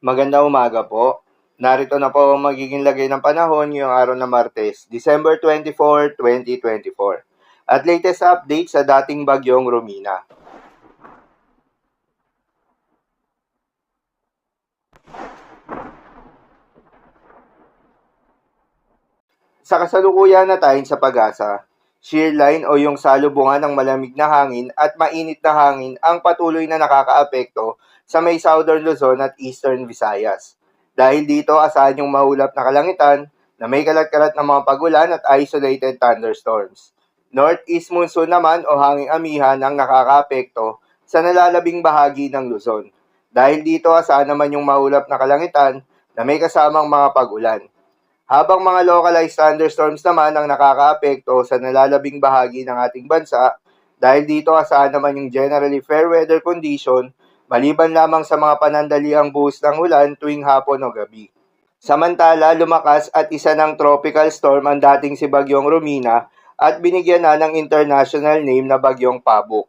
Magandang umaga po. Narito na po ang magiging lagay ng panahon ngayong araw na Martes, December 24, 2024. At latest update sa dating bagyong Romina. Sa kasalukuyan na tayo sa pag-asa, shear line o yung salubungan ng malamig na hangin at mainit na hangin ang patuloy na nakakaapekto sa may Southern Luzon at Eastern Visayas. Dahil dito, asahan yung maulap na kalangitan na may kalat-kalat na mga pagulan at isolated thunderstorms. Northeast monsoon naman o hanging amihan ang nakakaapekto sa nalalabing bahagi ng Luzon. Dahil dito, asahan naman yung maulap na kalangitan na may kasamang mga pagulan. Habang mga localized thunderstorms naman ang nakakaapekto sa nalalabing bahagi ng ating bansa, dahil dito asahan naman yung generally fair weather condition, maliban lamang sa mga panandaliang buhos ng ulan tuwing hapon o gabi. Samantala, lumakas at isa ng tropical storm ang dating si Bagyong Romina at binigyan na ng international name na Bagyong Pabuk.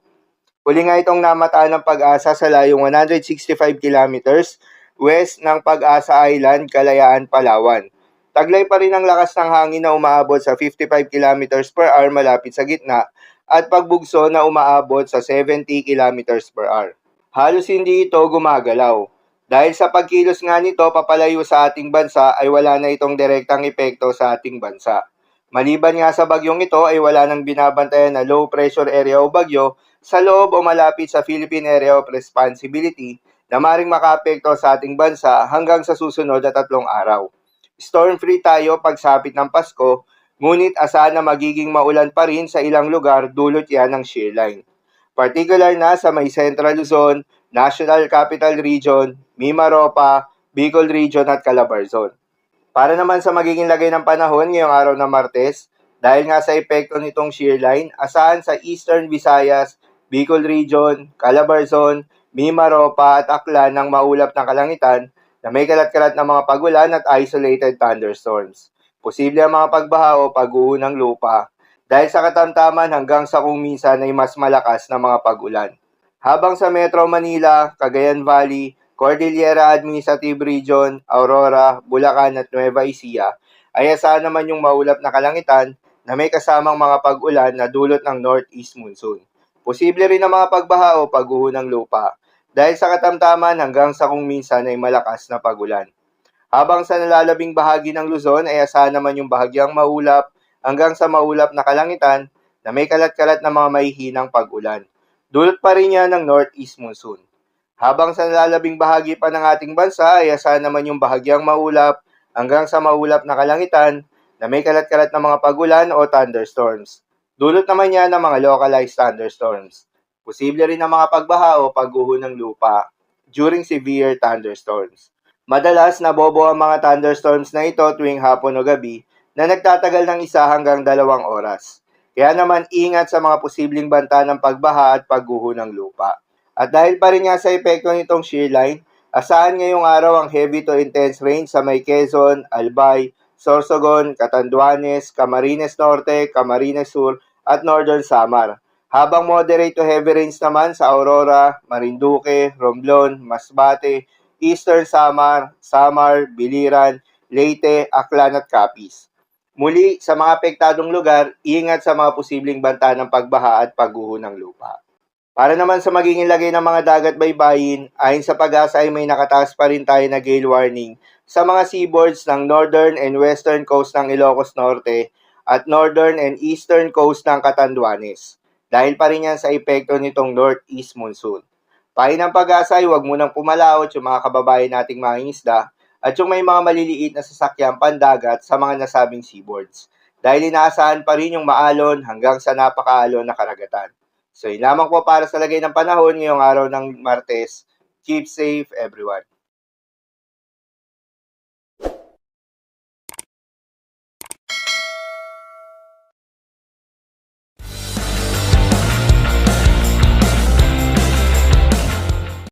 Huli nga itong namataan ng Pag-asa sa layong 165 kilometers west ng Pag-asa Island, Kalayaan, Palawan. Taglay pa rin ang lakas ng hangin na umaabot sa 55 kilometers per hour malapit sa gitna at pagbugso na umaabot sa 70 kilometers per hour. Halos hindi ito gumagalaw. Dahil sa pagkilos nga nito papalayo sa ating bansa ay wala na itong direktang epekto sa ating bansa. Maliban nga sa bagyong ito ay wala nang binabantayan na low pressure area o bagyo sa loob o malapit sa Philippine Area of Responsibility na maring makaapekto sa ating bansa hanggang sa susunod na 3 araw. Storm-free tayo pagsapit ng Pasko, ngunit asahan na magiging maulan pa rin sa ilang lugar dulot yan ng shear line. Particular na sa may Central Luzon, National Capital Region, Mimaropa, Bicol Region at Calabarzon. Para naman sa magiging lagay ng panahon ngayong araw na Martes, dahil nga sa epekto nitong shear line, asahan sa Eastern Visayas, Bicol Region, Calabarzon, Mimaropa at Aklan ng maulap na kalangitan na may kalat-kalat na mga pagulan at isolated thunderstorms. Posible ang mga pagbaha o pag-uho ng lupa dahil sa katamtaman hanggang sa kung minsan ay mas malakas na mga pagulan. Habang sa Metro Manila, Cagayan Valley, Cordillera Administrative Region, Aurora, Bulacan at Nueva Ecija ay asahan naman yung maulap na kalangitan na may kasamang mga pag-ulan na dulot ng northeast monsoon. Posible rin ang mga pagbaha o pag-uho ng lupa dahil sa katamtaman hanggang sa kung minsan ay malakas na pagulan. Habang sa nalalabing bahagi ng Luzon ay asahan naman yung bahagyang maulap hanggang sa maulap na kalangitan na may kalat-kalat na mga mahihinang pag-ulan. Dulot pa rin yan ng northeast monsoon. Habang sa nalalabing bahagi pa ng ating bansa ay asahan naman yung bahagyang maulap hanggang sa maulap na kalangitan na may kalat-kalat na mga pagulan o thunderstorms. Dulot naman yan ng mga localized thunderstorms. Posible rin ang mga pagbaha o pag-uho ng lupa during severe thunderstorms. Madalas nabobo ang mga thunderstorms na ito tuwing hapon o gabi na nagtatagal ng 1 hanggang 2 oras. Kaya naman ingat sa mga posibleng banta ng pagbaha at pag-uho ng lupa. At dahil pa rin nga sa epekto nitong shear line, asahan ngayong araw ang heavy to intense rain sa may Quezon, Albay, Sorsogon, Catanduanes, Camarines Norte, Camarines Sur at Northern Samar. Habang moderate to heavy rains naman sa Aurora, Marinduque, Romblon, Masbate, Eastern Samar, Biliran, Leyte, Aklan at Capiz. Muli, sa mga apektadong lugar, ingat sa mga posibleng banta ng pagbaha at pagguho ng lupa. Para naman sa magiging lagay ng mga dagat baybayin, ayon sa Pag-asa ay may nakataas pa rin tayo na gale warning sa mga seaboards ng northern and western coast ng Ilocos Norte at northern and eastern coast ng Catanduanes. Dahil pa rin yan sa epekto nitong northeast monsoon. Payo ng Pag-asa ay huwag munang pumalaot yung mga kababayan nating mangingisda at yung may mga maliliit na sasakyang pandagat sa mga nasabing seaboards. Dahil inaasahan pa rin yung maalon hanggang sa napakaalon na karagatan. So yun lamang po para sa lagay ng panahon ngayong araw ng Martes. Keep safe everyone.